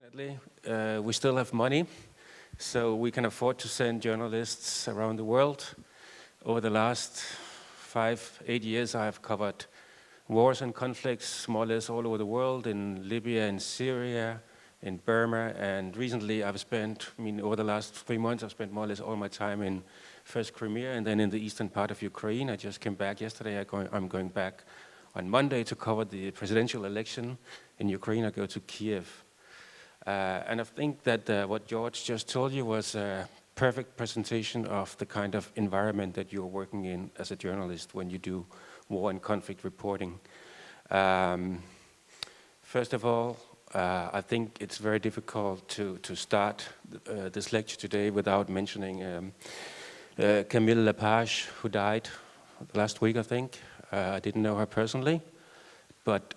Fortunately, we still have money, so we can afford to send journalists around the world. Over the last 5-8 years, I have covered wars and conflicts more or less all over the world, in Libya, in Syria, in Burma, and recently I've spent, over the last 3 months, I've spent more or less all my time in first Crimea and then in the eastern part of Ukraine. I just came back yesterday. I'm going back on Monday to cover the presidential election in Ukraine. I go to Kiev. And I think that what George just told you was a perfect presentation of the kind of environment that you're working in as a journalist when you do war and conflict reporting. First of all, I think it's very difficult to start this lecture today without mentioning Camille Lepage, who died last week, I think. I didn't know her personally, but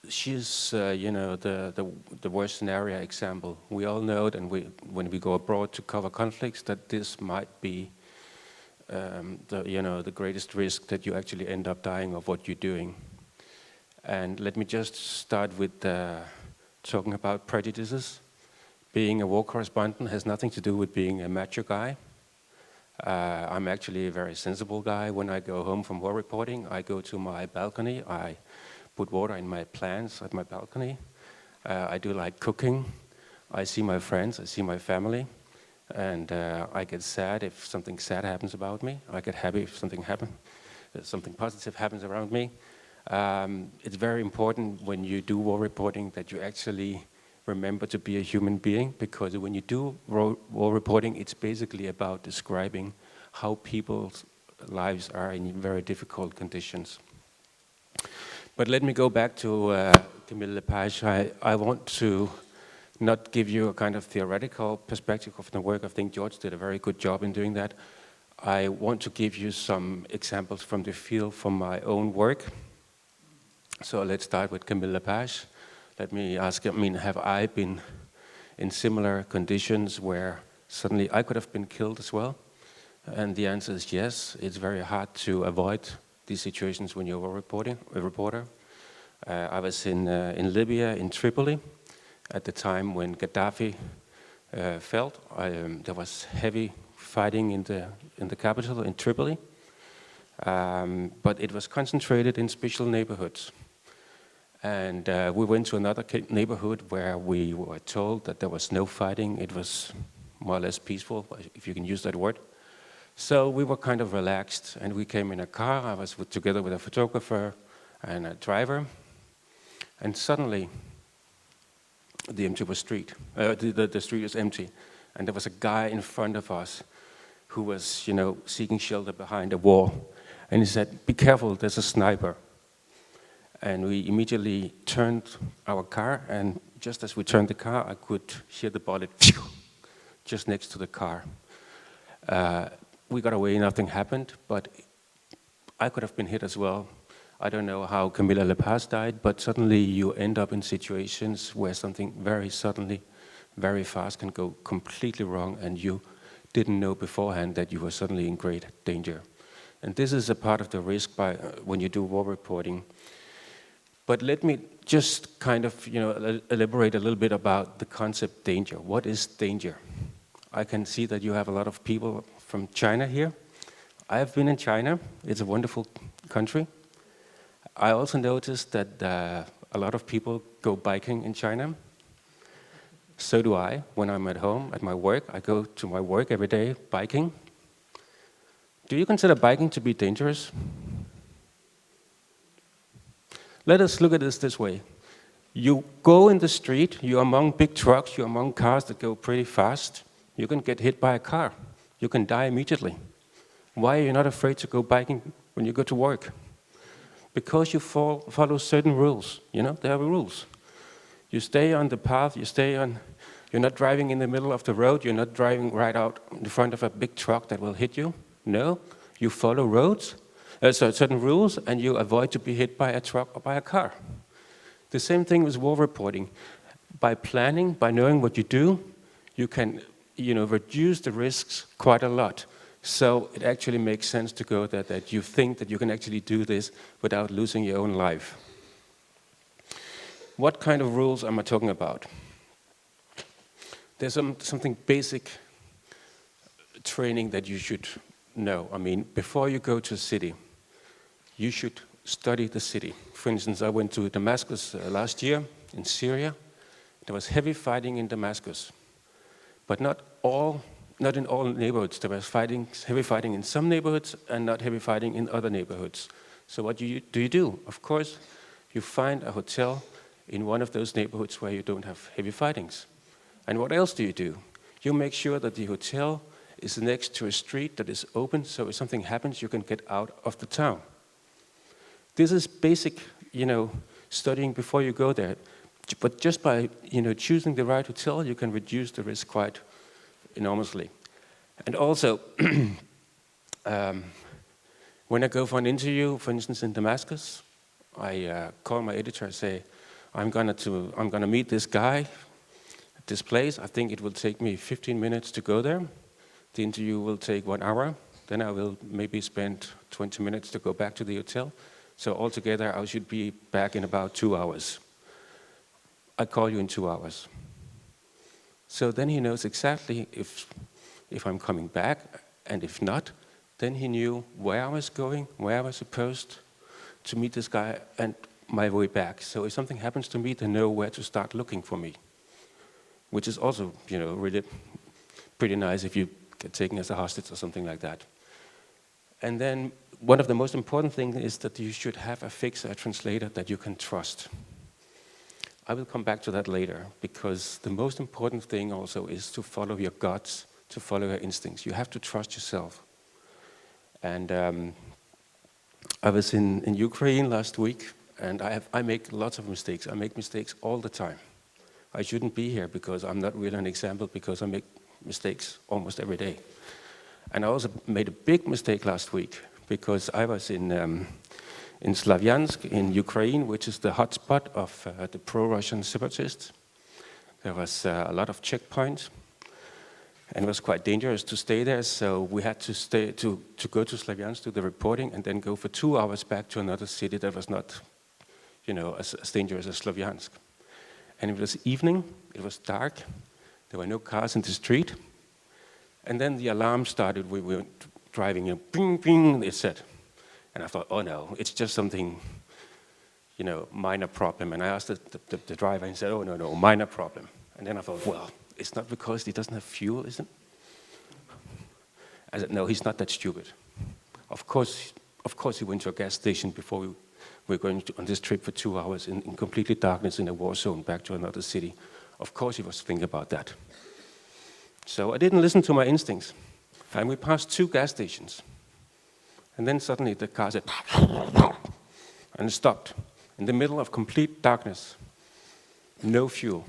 she's, the worst scenario example. We all know that when we go abroad to cover conflicts, that this might be the greatest risk that you actually end up dying of what you're doing. And let me just start with talking about prejudices. Being a war correspondent has nothing to do with being a macho guy. I'm actually a very sensible guy. When I go home from war reporting, I go to my balcony. I put water in my plants at my balcony. I do like cooking. I see my friends, I see my family, and I get sad if something sad happens about me. I get happy if something positive happens around me. It's very important when you do war reporting that you actually remember to be a human being, because when you do war reporting, it's basically about describing how people's lives are in very difficult conditions. But let me go back to Camille Lepage. I want to not give you a kind of theoretical perspective of the work. I think George did a very good job in doing that. I want to give you some examples from the field from my own work. So let's start with Camille Lepage. Let me ask, have I been in similar conditions where suddenly I could have been killed as well? And the answer is yes. It's very hard to avoid these situations when you're a reporter. I was in Libya, in Tripoli, at the time when Gaddafi fell. There was heavy fighting in the capital, in Tripoli, but it was concentrated in special neighborhoods. And we went to another neighborhood where we were told that there was no fighting. It was more or less peaceful, if you can use that word. So we were kind of relaxed, and we came in a car. I was together with a photographer and a driver, and suddenly the street was empty, and there was a guy in front of us who was, seeking shelter behind a wall, and he said, "Be careful, there's a sniper." And we immediately turned our car, and just as we turned the car, I could hear the bullet just next to the car. We got away, nothing happened, but I could have been hit as well. I don't know how Camille Lepage died, but suddenly you end up in situations where something very suddenly, very fast can go completely wrong, and you didn't know beforehand that you were suddenly in great danger. And this is a part of the risk when you do war reporting. But let me just kind of, elaborate a little bit about the concept danger. What is danger? I can see that you have a lot of people from China here. I have been in China. It's a wonderful country. I also noticed that a lot of people go biking in China. So do I. When I'm at home, at my work, I go to my work every day biking. Do you consider biking to be dangerous? Let us look at this way. You go in the street, you're among big trucks, you're among cars that go pretty fast. You can get hit by a car. You can die immediately. Why are you not afraid to go biking when you go to work? Because you follow certain rules. There are rules. You stay on the path, you're not driving in the middle of the road, you're not driving right out in front of a big truck that will hit you. No, you follow certain rules, and you avoid to be hit by a truck or by a car. The same thing with war reporting. By planning, by knowing what you do, you can reduce the risks quite a lot. So it actually makes sense to go there, that you think that you can actually do this without losing your own life. What kind of rules am I talking about? There's something basic training that you should know. I mean, before you go to a city, you should study the city. For instance, I went to Damascus last year in Syria. There was heavy fighting in Damascus, but not in all neighborhoods. There was heavy fighting in some neighborhoods and not heavy fighting in other neighborhoods. So what do you do? Of course, you find a hotel in one of those neighborhoods where you don't have heavy fightings. And what else do? You make sure that the hotel is next to a street that is open, so if something happens, you can get out of the town. This is basic, studying before you go there. But just by, choosing the right hotel, you can reduce the risk quite enormously. And also, when I go for an interview, for instance, in Damascus, I call my editor and say, I'm gonna meet this guy at this place. I think it will take me 15 minutes to go there. The interview will take 1 hour. Then I will maybe spend 20 minutes to go back to the hotel. So altogether, I should be back in about 2 hours. I call you in 2 hours. So then he knows exactly if I'm coming back, and if not, then he knew where I was going, where I was supposed to meet this guy, and my way back. So if something happens to me, they know where to start looking for me, which is also, really pretty nice if you get taken as a hostage or something like that. And then one of the most important things is that you should have a fixer, a translator that you can trust. I will come back to that later, because the most important thing also is to follow your guts, to follow your instincts. You have to trust yourself. And I was in Ukraine last week, and I make lots of mistakes. I make mistakes all the time. I shouldn't be here because I'm not really an example, because I make mistakes almost every day. And I also made a big mistake last week, because I was in Slavyansk in Ukraine, which is the hotspot of the pro-Russian separatists. There was a lot of checkpoints, and it was quite dangerous to stay there, so we had to go to Slavyansk to the reporting and then go for 2 hours back to another city that was not, as dangerous as Slavyansk. And it was evening, it was dark, there were no cars in the street, and then the alarm started. We were driving, bing, bing, it said. And I thought, oh no, it's just something, minor problem. And I asked the driver, and he said, oh no, minor problem. And then I thought, well, it's not because he doesn't have fuel, is it? I said, no, he's not that stupid. Of course he went to a gas station before we were going on this trip for 2 hours in completely darkness in a war zone back to another city. Of course he was thinking about that. So I didn't listen to my instincts. And we passed 2 gas stations. And then suddenly the car said, and it stopped in the middle of complete darkness. No fuel.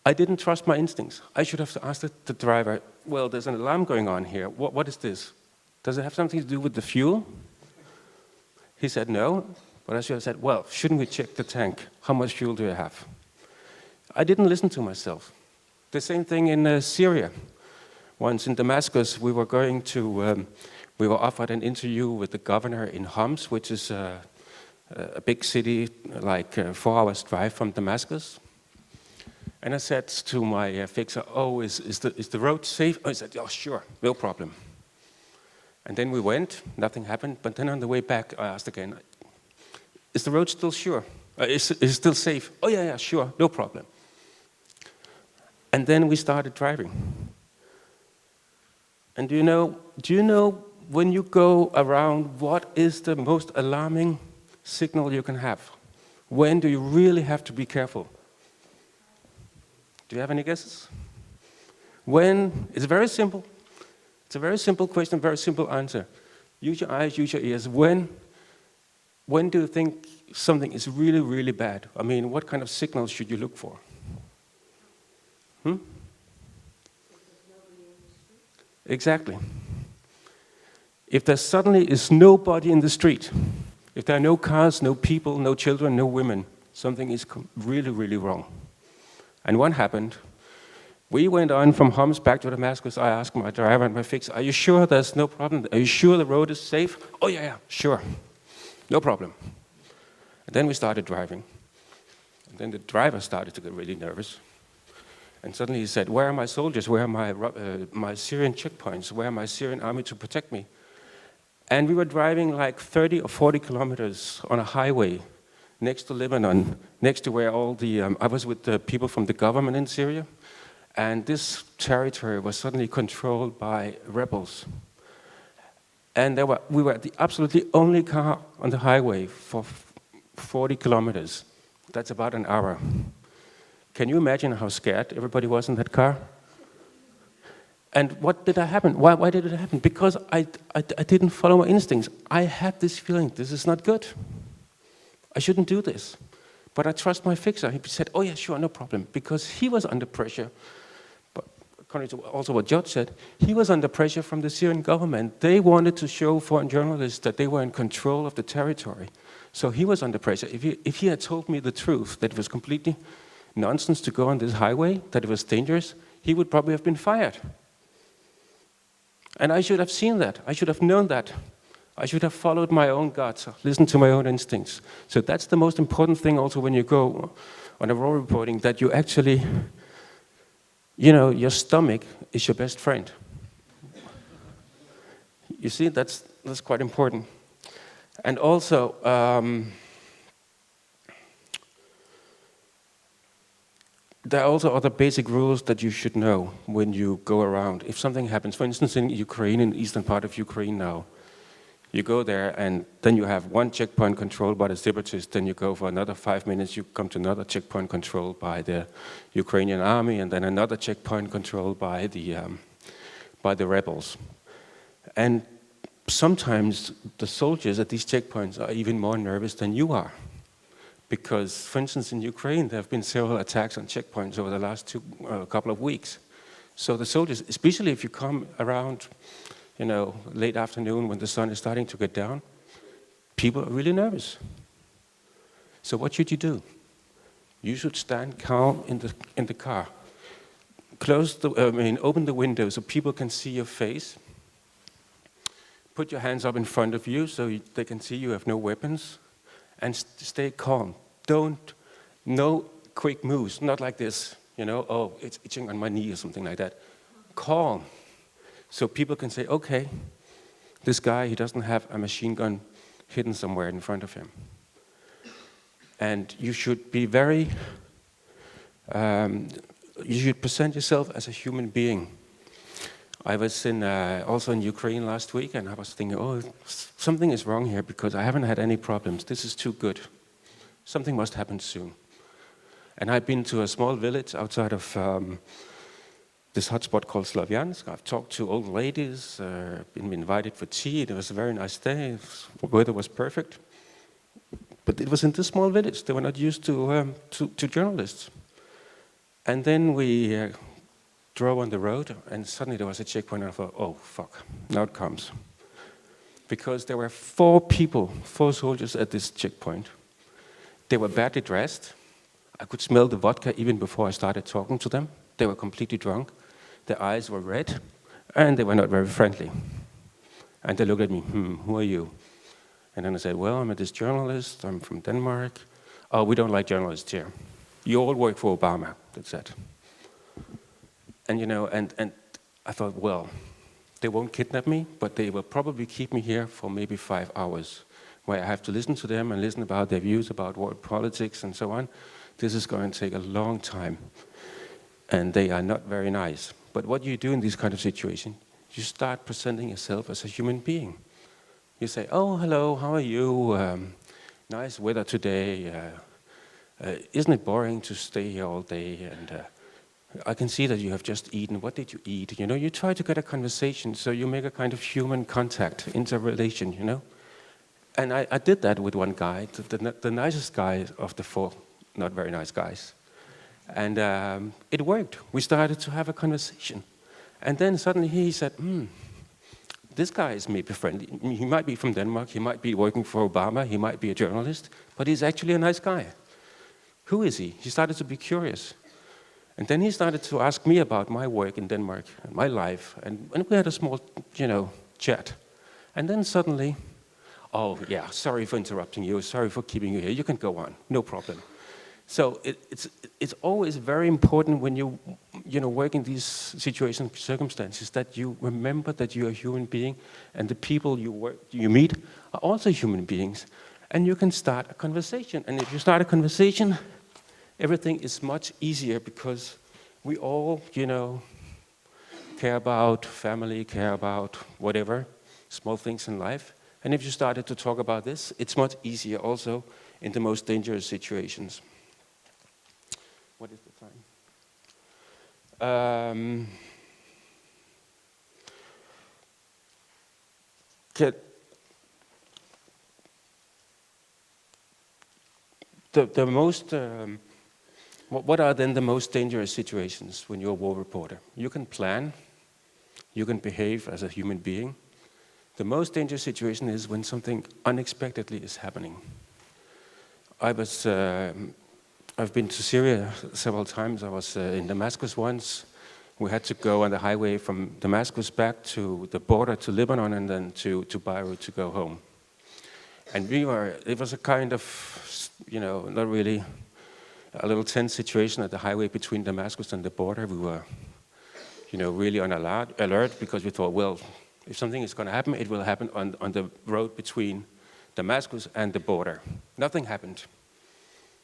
I didn't trust my instincts. I should have asked the driver, well, there's an alarm going on here. What is this? Does it have something to do with the fuel? He said no, but I should have said, well, shouldn't we check the tank? How much fuel do you have? I didn't listen to myself. The same thing in Syria. Once in Damascus, we were offered an interview with the governor in Homs, which is a big city, like 4 hours drive from Damascus. And I said to my fixer, oh, is the road safe? Oh, he said, oh, sure, no problem. And then we went, nothing happened, but then on the way back, I asked again, is the road still sure? Is it still safe? Oh, yeah, sure, no problem. And then we started driving. And do you know when you go around, what is the most alarming signal you can have? When do you really have to be careful? Do you have any guesses? When? It's very simple. It's a very simple question, very simple answer. Use your eyes, use your ears. When do you think something is really, really bad? I mean, what kind of signals should you look for? Exactly. If there suddenly is nobody in the street, if there are no cars, no people, no children, no women, something is really, really wrong. And what happened? We went on from Homs back to Damascus. I asked my driver and my fixer, are you sure there's no problem? Are you sure the road is safe? Oh, yeah, sure. No problem. And then we started driving. And then the driver started to get really nervous. And suddenly he said, where are my soldiers? Where are my Syrian checkpoints? Where are my Syrian army to protect me? And we were driving like 30 or 40 kilometers on a highway next to Lebanon, next to where all the, I was with the people from the government in Syria. And this territory was suddenly controlled by rebels. And we were the absolutely only car on the highway for 40 kilometers. That's about an hour. Can you imagine how scared everybody was in that car? And what did happen? Why did it happen? Because I didn't follow my instincts. I had this feeling, this is not good. I shouldn't do this. But I trust my fixer. He said, oh yeah, sure, no problem. Because he was under pressure. But according to also what George said, he was under pressure from the Syrian government. They wanted to show foreign journalists that they were in control of the territory. So he was under pressure. If he had told me the truth, that it was completely nonsense to go on this highway, that it was dangerous, he would probably have been fired. And I should have seen that. I should have known that. I should have followed my own guts, listened to my own instincts. So that's the most important thing also when you go on a war reporting, that you actually, your stomach is your best friend. You see, that's quite important. And also, there are also other basic rules that you should know when you go around. If something happens, for instance, in Ukraine, in the eastern part of Ukraine now, you go there and then you have one checkpoint controlled by the separatists, then you go for another 5 minutes, you come to another checkpoint controlled by the Ukrainian army, and then another checkpoint controlled by the rebels. And sometimes the soldiers at these checkpoints are even more nervous than you are. Because, for instance, in Ukraine, there have been several attacks on checkpoints over the last couple of weeks. So the soldiers, especially if you come around, late afternoon when the sun is starting to get down, people are really nervous. So what should you do? You should stand calm in the car. Open the window so people can see your face. Put your hands up in front of you so they can see you have no weapons. And stay calm. No quick moves, not like this, oh, it's itching on my knee or something like that. Calm. So people can say, okay, this guy, he doesn't have a machine gun hidden somewhere in front of him. And you should be you should present yourself as a human being. I was also in Ukraine last week, and I was thinking, oh, something is wrong here because I haven't had any problems. This is too good. Something must happen soon. And I've been to a small village outside of this hotspot called Slavyansk. I've talked to old ladies, been invited for tea. It was a very nice day. The weather was perfect. But it was in this small village. They were not used to journalists. And then we drove on the road, and suddenly there was a checkpoint, and I thought, oh, fuck, now it comes. Because there were 4 soldiers at this checkpoint. They were badly dressed. I could smell the vodka even before I started talking to them. They were completely drunk. Their eyes were red, and they were not very friendly. And they looked at me, who are you? And then I said, well, I'm a journalist, I'm from Denmark. Oh, we don't like journalists here. You all work for Obama, that's it. And and I thought, well, they won't kidnap me, but they will probably keep me here for maybe 5 hours, where I have to listen to them and listen about their views about world politics and so on. This is going to take a long time, and they are not very nice. But what you do in this kind of situation, you start presenting yourself as a human being. You say, oh, hello, how are you? Nice weather today. Isn't it boring to stay here all day? And I can see that you have just eaten. What did you eat? You try to get a conversation, so you make a kind of human contact, interrelation, And I did that with one guy, the nicest guy of the 4 not very nice guys. And it worked. We started to have a conversation. And then suddenly he said, this guy is maybe friendly. He might be from Denmark, he might be working for Obama, he might be a journalist, but he's actually a nice guy. Who is he? He started to be curious. And then he started to ask me about my work in Denmark, and my life, and we had a small, chat. And then suddenly, oh yeah, sorry for interrupting you, sorry for keeping you here, you can go on, no problem. So it's always very important when you work in these situations, circumstances, that you remember that you're a human being, and the people you meet are also human beings, and you can start a conversation. And if you start a conversation, everything is much easier, because we all, care about family, care about whatever, small things in life. And if you started to talk about this, it's much easier also in the most dangerous situations. What is the time? What are then the most dangerous situations when you're a war reporter? You can plan, you can behave as a human being. The most dangerous situation is when something unexpectedly is happening. I've been to Syria several times. I was in Damascus once. We had to go on the highway from Damascus back to the border to Lebanon, and then to Beirut to go home. And it was a kind of, not really, a little tense situation at the highway between Damascus and the border. We were, really on alert, because we thought, well, if something is going to happen, it will happen on the road between Damascus and the border. Nothing happened.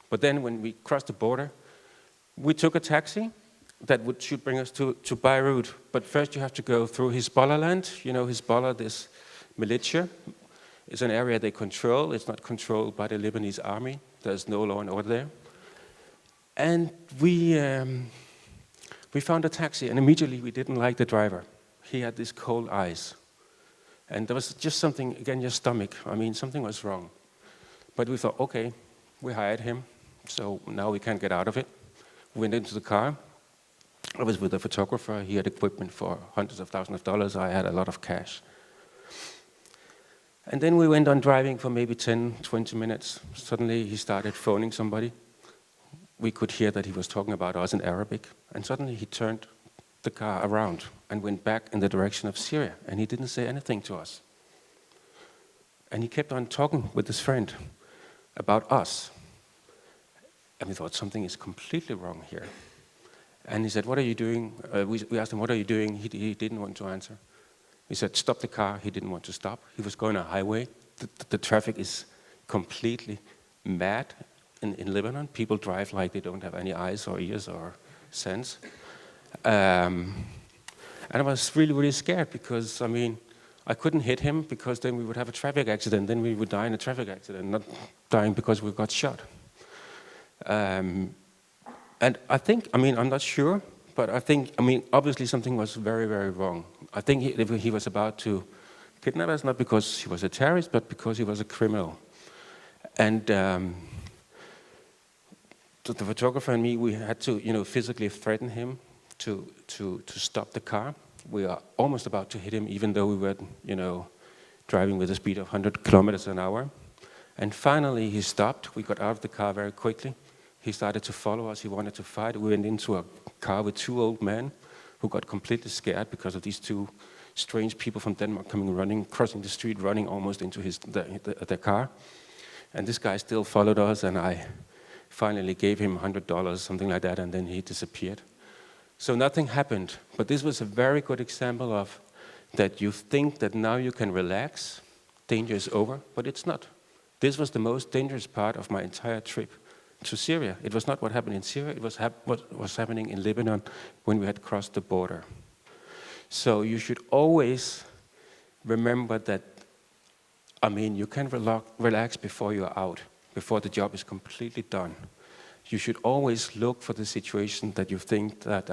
But then when we crossed the border, we took a taxi that should bring us to Beirut. But first you have to go through Hezbollah land. Hezbollah, this militia, is an area they control. It's not controlled by the Lebanese army. There's no law and order there. And we found a taxi, and immediately we didn't like the driver. He had these cold eyes. And there was just something, again, your stomach. Something was wrong. But we thought, okay, we hired him. So now we can't get out of it. We went into the car. I was with a photographer. He had equipment for hundreds of thousands of dollars. I had a lot of cash. And then we went on driving for maybe 10, 20 minutes. Suddenly he started phoning somebody. We could hear that he was talking about us in Arabic. And suddenly he turned the car around and went back in the direction of Syria. And he didn't say anything to us. And he kept on talking with his friend about us. And we thought something is completely wrong here. And he said, what are you doing? We asked him, what are you doing? He didn't want to answer. He said, stop the car. He didn't want to stop. He was going on a highway. The traffic is completely mad in Lebanon. People drive like they don't have any eyes or ears or sense. And I was really, really scared, because, I couldn't hit him, because then we would have a traffic accident. Then we would die in a traffic accident, not dying because we got shot. And I think, I'm not sure, but I think, obviously something was very, very wrong. I think he was about to kidnap us, not because he was a terrorist, but because he was a criminal. And the photographer and me, we had to, physically threaten him to stop the car. We are almost about to hit him, even though we were, driving with a speed of 100 kilometers an hour. And finally, he stopped. We got out of the car very quickly. He started to follow us. He wanted to fight. We went into a car with two old men who got completely scared because of these two strange people from Denmark running, crossing the street, running almost into the car. And this guy still followed us, and I finally gave him $100, something like that, and then he disappeared. So nothing happened. But this was a very good example of that you think that now you can relax, danger is over, but it's not. This was the most dangerous part of my entire trip to Syria. It was not what happened in Syria, it was what was happening in Lebanon when we had crossed the border. So you should always remember that, you can relax before you're out, before the job is completely done. You should always look for the situation that you think that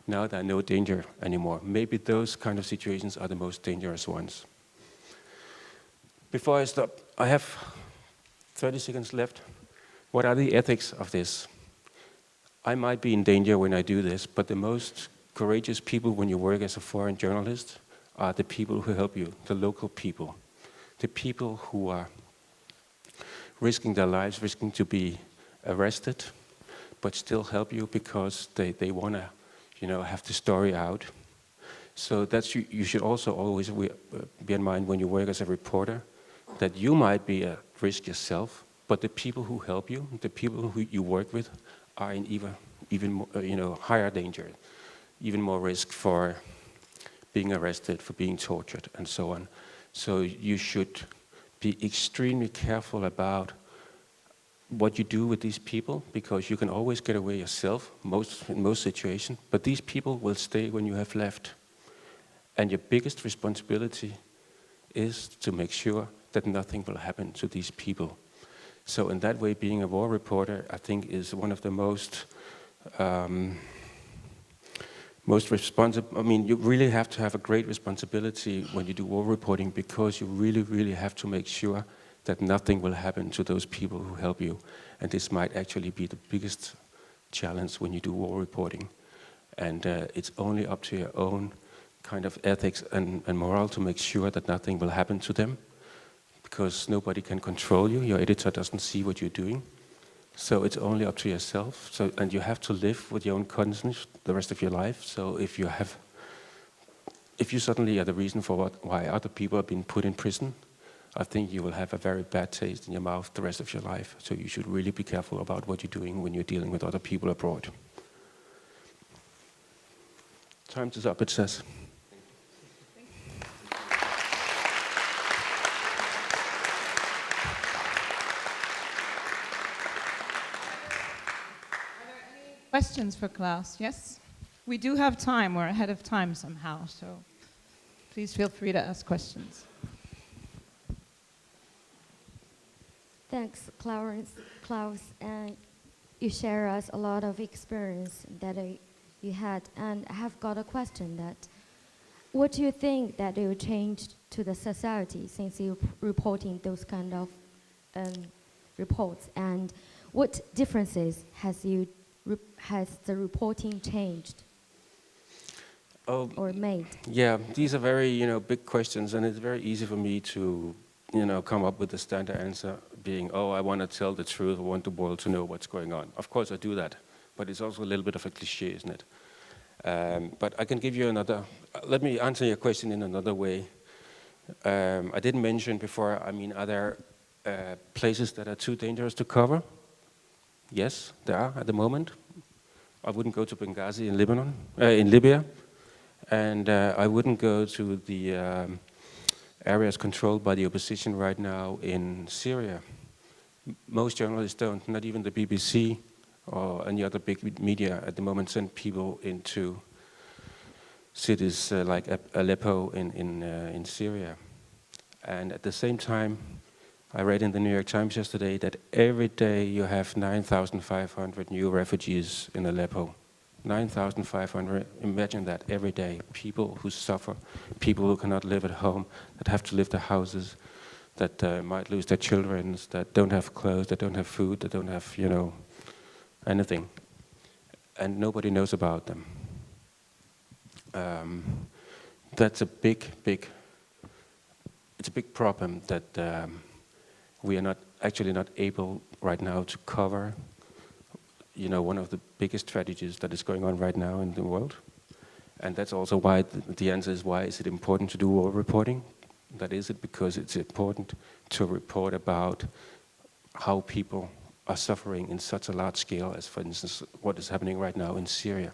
now there are no danger anymore. Maybe those kind of situations are the most dangerous ones. Before I stop, I have 30 seconds left. What are the ethics of this? I might be in danger when I do this, but the most courageous people when you work as a foreign journalist are the people who help you, the local people. The people who are risking their lives, risking to be arrested, but still help you because they want to, have the story out. So you should also always be in mind when you work as a reporter that you might be at risk yourself, but the people who help you, the people who you work with, are in even more, higher danger, even more risk for being arrested, for being tortured, and so on. So you should be extremely careful about what you do with these people, because you can always get away yourself in most situations, but these people will stay when you have left. And your biggest responsibility is to make sure that nothing will happen to these people. So in that way, being a war reporter, I think, is one of the most responsible. I mean, you really have to have a great responsibility when you do war reporting, because you really, really have to make sure that nothing will happen to those people who help you. And this might actually be the biggest challenge when you do war reporting. And it's only up to your own kind of ethics and morale to make sure that nothing will happen to them, because nobody can control you. Your editor doesn't see what you're doing. So it's only up to yourself. And you have to live with your own conscience the rest of your life. So if you suddenly are the reason for why other people are being put in prison, I think you will have a very bad taste in your mouth the rest of your life. So you should really be careful about what you're doing when you're dealing with other people abroad. Time is up, it says. Questions for Claus? Yes? We do have time. We're ahead of time somehow, so please feel free to ask questions. Thanks, Claus, and you share us a lot of experience that you had. And I have got a question that, what do you think that will change to the society since you're reporting those kind of reports? And what differences has the reporting changed or made? Yeah, these are very, big questions, and it's very easy for me to, come up with the standard answer being, I want to tell the truth, I want the world to know what's going on. Of course I do that, but it's also a little bit of a cliche, isn't it? But I can give you let me answer your question in another way. I didn't mention before, are there places that are too dangerous to cover? Yes, there are at the moment. I wouldn't go to Benghazi in Libya, and I wouldn't go to the areas controlled by the opposition right now in Syria. Most journalists don't, not even the BBC or any other big media at the moment send people into cities like Aleppo in Syria. And at the same time, I read in the New York Times yesterday that every day you have 9,500 new refugees in Aleppo. 9,500, imagine that, every day. People who suffer, people who cannot live at home, that have to leave their houses, that might lose their children, that don't have clothes, that don't have food, that don't have, anything. And nobody knows about them. That's a big problem that we are not able right now to cover, one of the biggest tragedies that is going on right now in the world. And that's also why the answer is, why is it important to do war reporting? That is it because it's important to report about how people are suffering in such a large scale as, for instance, what is happening right now in Syria.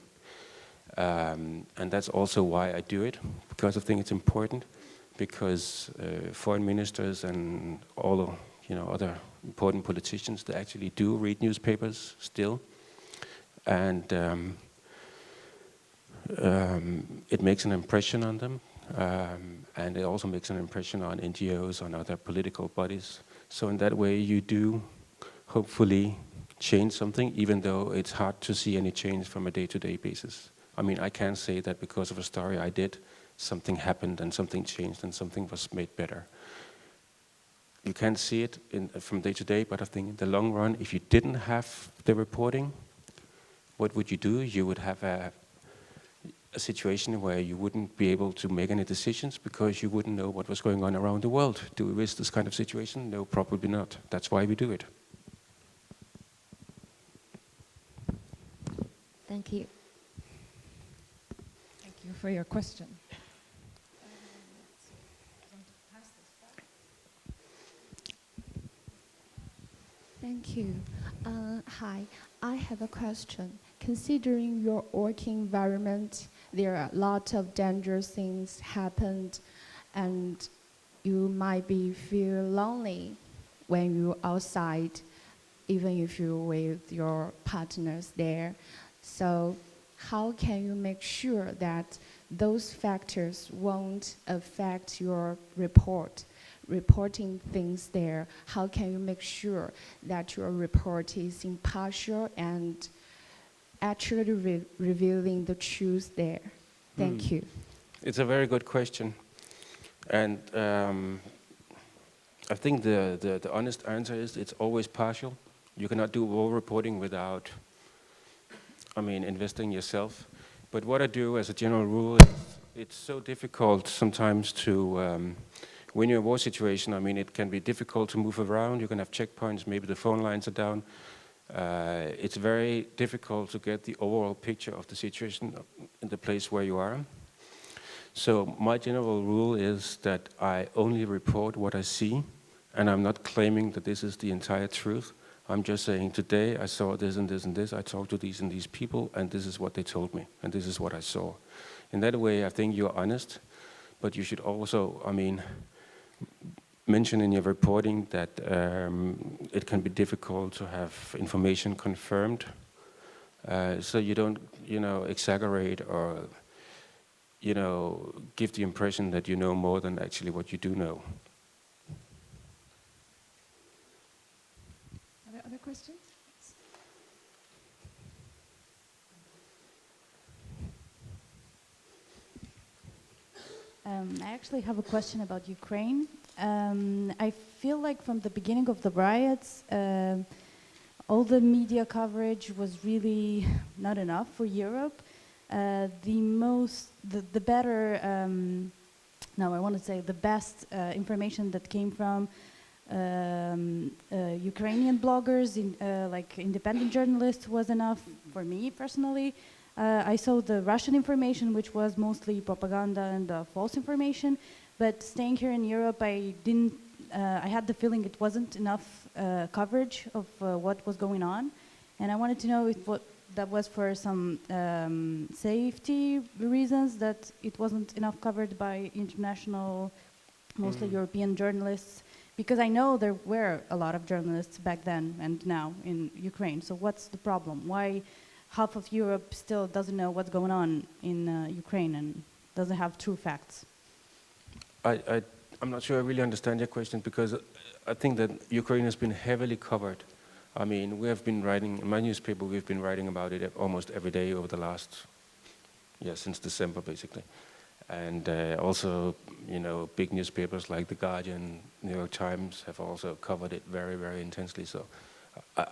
And that's also why I do it, because I think it's important, because foreign ministers and all other important politicians, they actually do read newspapers still. And it makes an impression on them. And it also makes an impression on NGOs, on other political bodies. So in that way, you do hopefully change something, even though it's hard to see any change from a day-to-day basis. I can't say that because of a story I did, something happened and something changed and something was made better. You can't see it from day to day, but I think in the long run, if you didn't have the reporting, what would you do? You would have a situation where you wouldn't be able to make any decisions because you wouldn't know what was going on around the world. Do we wish this kind of situation? No, probably not. That's why we do it. Thank you. Thank you for your question. Thank you. Hi, I have a question. Considering your working environment, there are a lot of dangerous things happened, and you might be feel lonely when you're outside, even if you're with your partners there. So how can you make sure that those factors won't affect your reporting things there? How can you make sure that your report is impartial and actually revealing the truth there? Thank you. It's a very good question. And I think the honest answer is it's always partial. You cannot do all reporting without, investing yourself. But what I do as a general rule is it's so difficult sometimes to, when you're in a war situation, it can be difficult to move around. You can have checkpoints, maybe the phone lines are down. It's very difficult to get the overall picture of the situation in the place where you are. So my general rule is that I only report what I see, and I'm not claiming that this is the entire truth. I'm just saying, today I saw this and this and this, I talked to these and these people, and this is what they told me, and this is what I saw. In that way, I think you're honest, but you should also, mention in your reporting that it can be difficult to have information confirmed, so you don't, exaggerate or, give the impression that you know more than actually what you do know. Are there other questions? I actually have a question about Ukraine. I feel like from the beginning of the riots, all the media coverage was really not enough for Europe. The best information that came from Ukrainian bloggers, like independent journalists, was enough for me personally. I saw the Russian information, which was mostly propaganda and false information. But staying here in Europe, I had the feeling it wasn't enough coverage of what was going on. And I wanted to know if that was for some safety reasons, that it wasn't enough covered by international, mostly European journalists. Because I know there were a lot of journalists back then and now in Ukraine. So what's the problem? Why half of Europe still doesn't know what's going on in Ukraine and doesn't have true facts? I'm not sure I really understand your question, because I think that Ukraine has been heavily covered. We have been writing, in my newspaper, we've been writing about it almost every day over the last, since December basically. And also, big newspapers like The Guardian, New York Times have also covered it very, very intensely. So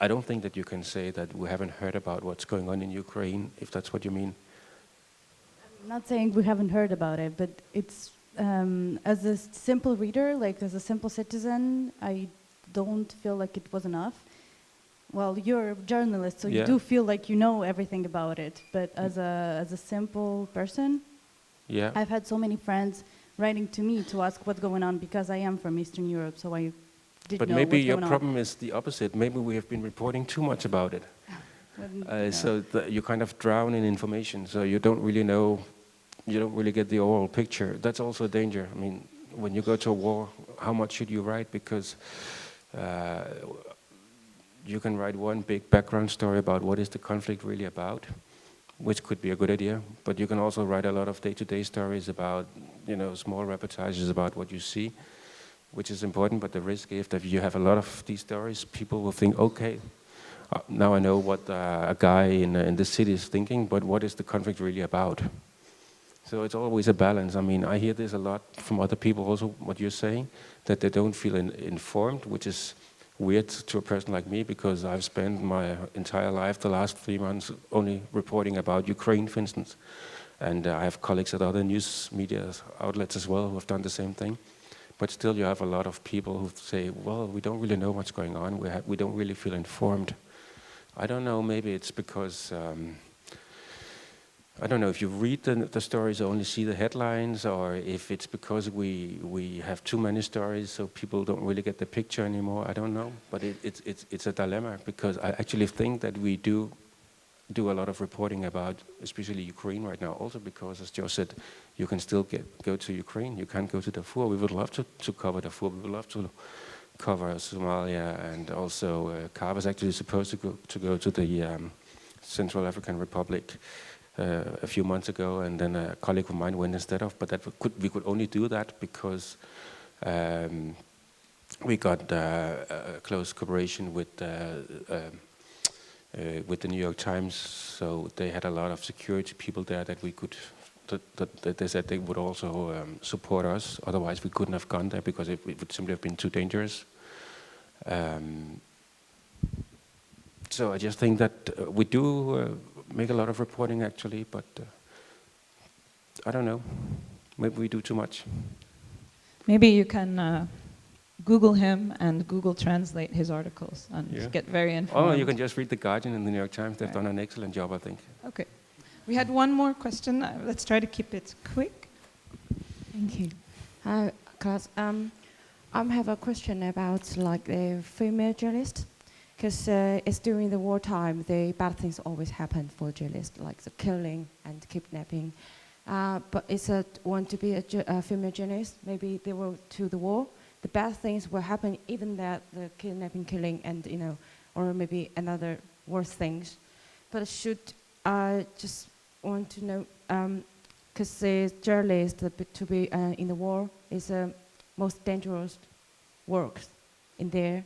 I don't think that you can say that we haven't heard about what's going on in Ukraine, if that's what you mean. I'm not saying we haven't heard about it, but it's, as a simple reader, like as a simple citizen, I don't feel like it was enough. Well, you're a journalist, so you do feel like you know everything about it. But as a simple person, I've had so many friends writing to me to ask what's going on, because I am from Eastern Europe, so I didn't know what's going on. But maybe your problem is the opposite. Maybe we have been reporting too much about it. So you kind of drown in information, so you don't really know, you don't really get the overall picture. That's also a danger. When you go to a war, how much should you write? Because you can write one big background story about what is the conflict really about, which could be a good idea, but you can also write a lot of day-to-day stories about, small reportages about what you see, which is important. But the risk is that if you have a lot of these stories, people will think, okay, now I know what a guy in the city is thinking, but what is the conflict really about? So it's always a balance. I hear this a lot from other people also, what you're saying, that they don't feel informed, which is weird to a person like me, because I've spent my entire life, the last 3 months, only reporting about Ukraine, for instance. And I have colleagues at other news media outlets as well who have done the same thing. But still you have a lot of people who say, well, we don't really know what's going on. We don't really feel informed. I don't know, maybe it's because I don't know if you read the stories or only see the headlines, or if it's because we have too many stories, so people don't really get the picture anymore. I don't know, but it's a dilemma, because I actually think that we do a lot of reporting about, especially Ukraine right now, also because, as Joe said, you can still go to Ukraine. You can't go to Darfur. We would love to cover Darfur. We would love to cover Somalia, and also Car was actually supposed to go to the Central African Republic a few months ago, and then a colleague of mine went instead of. But we could only do that because we got a close cooperation with the New York Times, so they had a lot of security people there that we could. That they said they would also support us. Otherwise, we couldn't have gone there because it would simply have been too dangerous. So I just think that we do make a lot of reporting actually, but I don't know. Maybe we do too much. Maybe you can Google him and Google translate his articles and get very informed. Oh, you can just read The Guardian and the New York Times. They've done an excellent job, I think. Okay. We had one more question. Let's try to keep it quick. Thank you. Hi, Claus. I have a question about like the female journalists, because it's during the wartime, the bad things always happen for journalists, like the killing and kidnapping. But it's want to be a female journalist. Maybe they were to the war. The bad things will happen, even that the kidnapping, killing, and or maybe another worse things. But should just want to know, because the journalist to be in the war is the most dangerous work in there.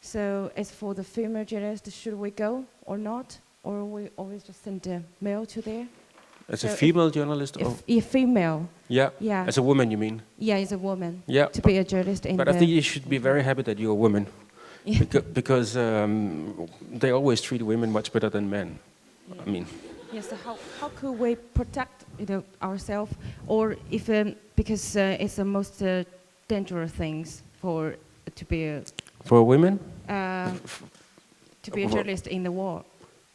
So as for the female journalists, should we go or not? Or we always just send a male to there? As a female journalist? If female. Yeah. Yeah. As a woman, you mean? Yeah, as a woman. Yeah. To be a journalist in But I think you should be very happy that you're a woman. Yeah. Because they always treat women much better than men. Yeah. I mean. Yes. So how could we protect ourselves, or if because it's the most dangerous things for to be for women? To be a journalist in the war.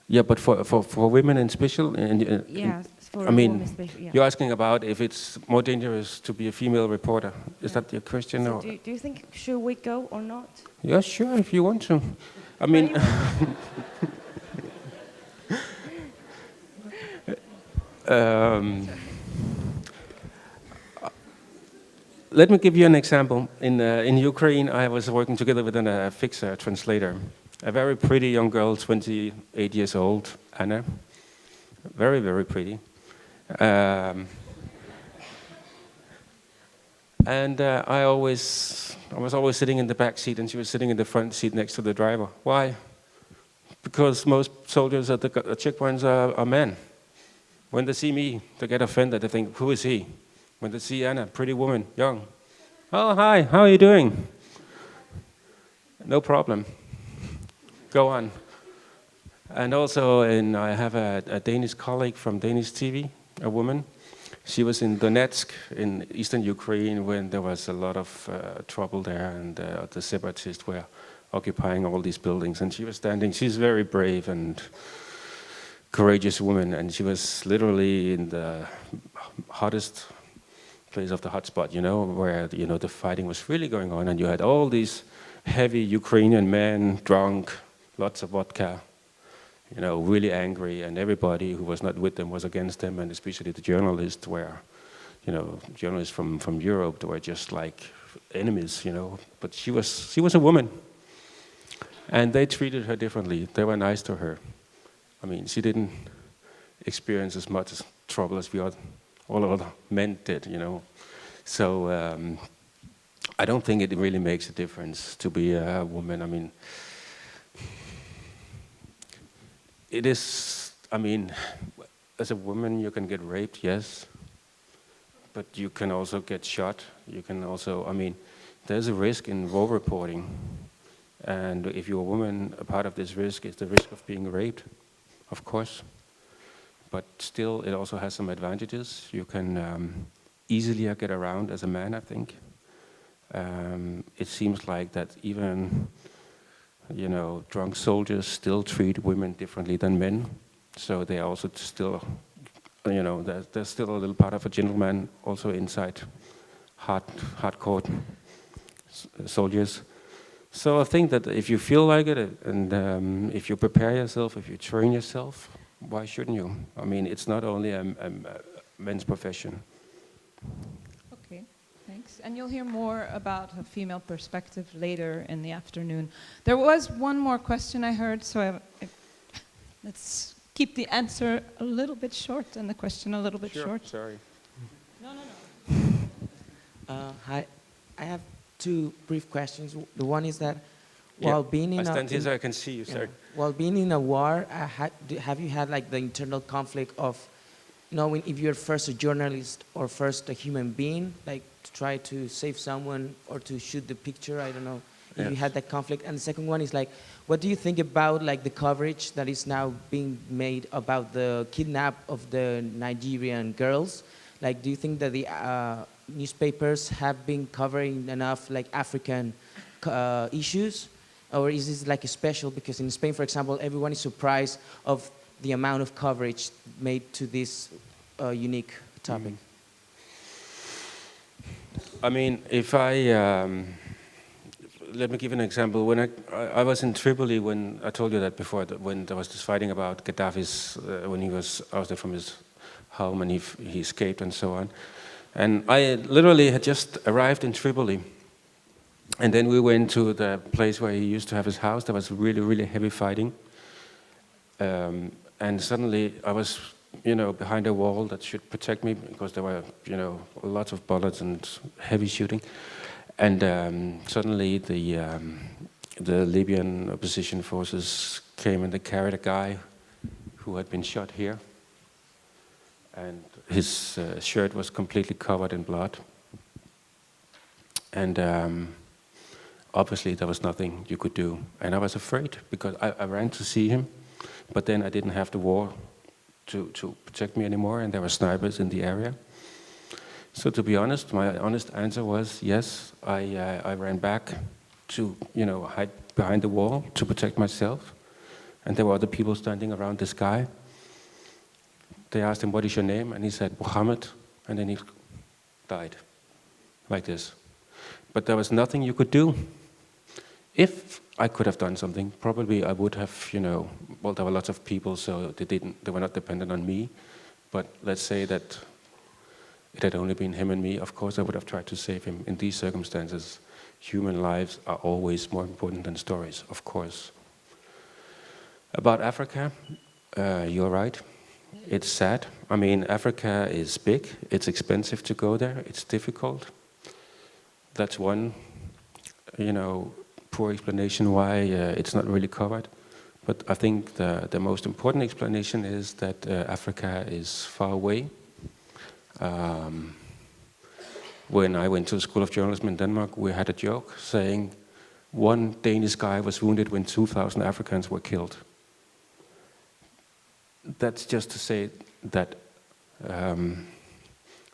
Yeah, but for women in special. Yes. I mean, you're asking about if it's more dangerous to be a female reporter. Is that your question? So or? do you think should we go or not? Yeah, sure, if you want to. I mean. Let me give you an example. In Ukraine, I was working together with a fixer, translator, a very pretty young girl, 28 years old, Anna, very, very pretty. And I was always sitting in the back seat, and she was sitting in the front seat next to the driver. Why? Because most soldiers at the checkpoints are men. When they see me, they get offended. They think, who is he? When they see Anna, pretty woman, young. Oh, hi, how are you doing? No problem. Go on. And also, I have a Danish colleague from Danish TV, a woman. She was in Donetsk, in eastern Ukraine, when there was a lot of trouble there, and the separatists were occupying all these buildings. And she was standing. She's very brave and courageous woman, and she was literally in the hottest place of the hotspot, where the fighting was really going on, and you had all these heavy Ukrainian men, drunk, lots of vodka, really angry, and everybody who was not with them was against them, and especially the journalists were, journalists from Europe, they were just like enemies, But she was a woman, and they treated her differently. They were nice to her. I mean, she didn't experience as much trouble as all other men did, So I don't think it really makes a difference to be a woman. I mean, it is, as a woman you can get raped, yes, but you can also get shot. You can also, there's a risk in war reporting. And if you're a woman, a part of this risk is the risk of being raped, of course. But still, it also has some advantages. You can easily get around as a man, I think. It seems like that even, drunk soldiers still treat women differently than men. So they are also still you know, there's still a little part of a gentleman also inside hardcore soldiers. So I think that if you feel like it, and if you prepare yourself, if you train yourself, why shouldn't you? I mean, it's not only a men's profession. Okay, thanks. And you'll hear more about a female perspective later in the afternoon. There was one more question I heard, so let's keep the answer a little bit short and the question a little bit short. Sorry. No. Hi, I have two brief questions. The one is that while being in I stand here so I can see you, yeah, sorry. while being in a war, have you had like the internal conflict of knowing if you're first a journalist or first a human being, like to try to save someone or to shoot the picture? I don't know if you Yes. had that conflict. And the second one is like, what do you think about like the coverage that is now being made about the kidnap of the Nigerian girls? Like, do you think that the newspapers have been covering enough like African issues, or is this like a special? Because in Spain, for example, everyone is surprised of the amount of coverage made to this unique topic. I mean, if let me give an example. When I was in Tripoli, when I told you that before, that when there was this fighting about Gaddafi's, when he was ousted from his home and he escaped and so on. And I literally had just arrived in Tripoli. And then we went to the place where he used to have his house. There was really, really heavy fighting. And suddenly I was, behind a wall that should protect me because there were, lots of bullets and heavy shooting. And suddenly the Libyan opposition forces came and they carried a guy who had been shot here. And his shirt was completely covered in blood. And obviously there was nothing you could do. And I was afraid because I ran to see him, but then I didn't have the war to protect me anymore, and there were snipers in the area. So to be honest, my honest answer was yes, I ran back to hide behind the wall to protect myself. And there were other people standing around this guy. They asked him, "What is your name?" And he said, "Muhammad," and then he died, like this. But there was nothing you could do. If I could have done something, probably I would have, well, there were lots of people, so they were not dependent on me. But let's say that it had only been him and me, of course I would have tried to save him. In these circumstances, human lives are always more important than stories, of course. About Africa, you're right. It's sad. I mean, Africa is big. It's expensive to go there. It's difficult. That's one, poor explanation why it's not really covered. But I think the most important explanation is that Africa is far away. When I went to the School of Journalism in Denmark, we had a joke saying one Danish guy was wounded when 2,000 Africans were killed. That's just to say that,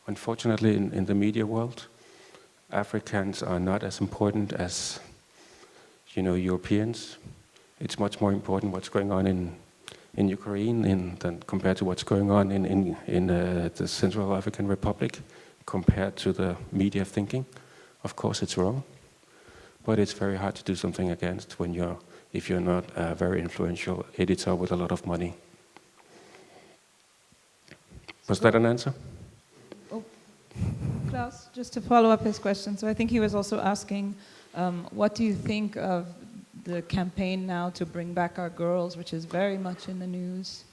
unfortunately, in the media world, Africans are not as important as, Europeans. It's much more important what's going on in Ukraine than compared to what's going on in the Central African Republic, compared to the media thinking. Of course, it's wrong, but it's very hard to do something against if you're not a very influential editor with a lot of money. Was that an answer? Oh, Claus, just to follow up his question. So I think he was also asking, what do you think of the campaign now to bring back our girls, which is very much in the news?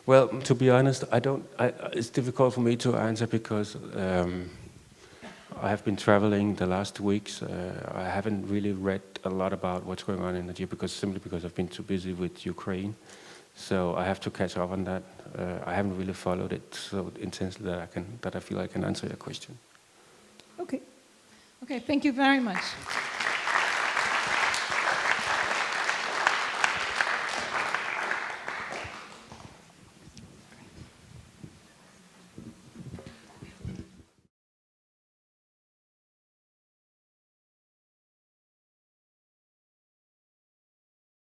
Well, to be honest, it's difficult for me to answer because I have been traveling the last 2 weeks. I haven't really read a lot about what's going on in Nigeria simply because I've been too busy with Ukraine. So I have to catch up on that. I haven't really followed it so intensely that I feel I can answer your question. Okay. Okay, thank you very much.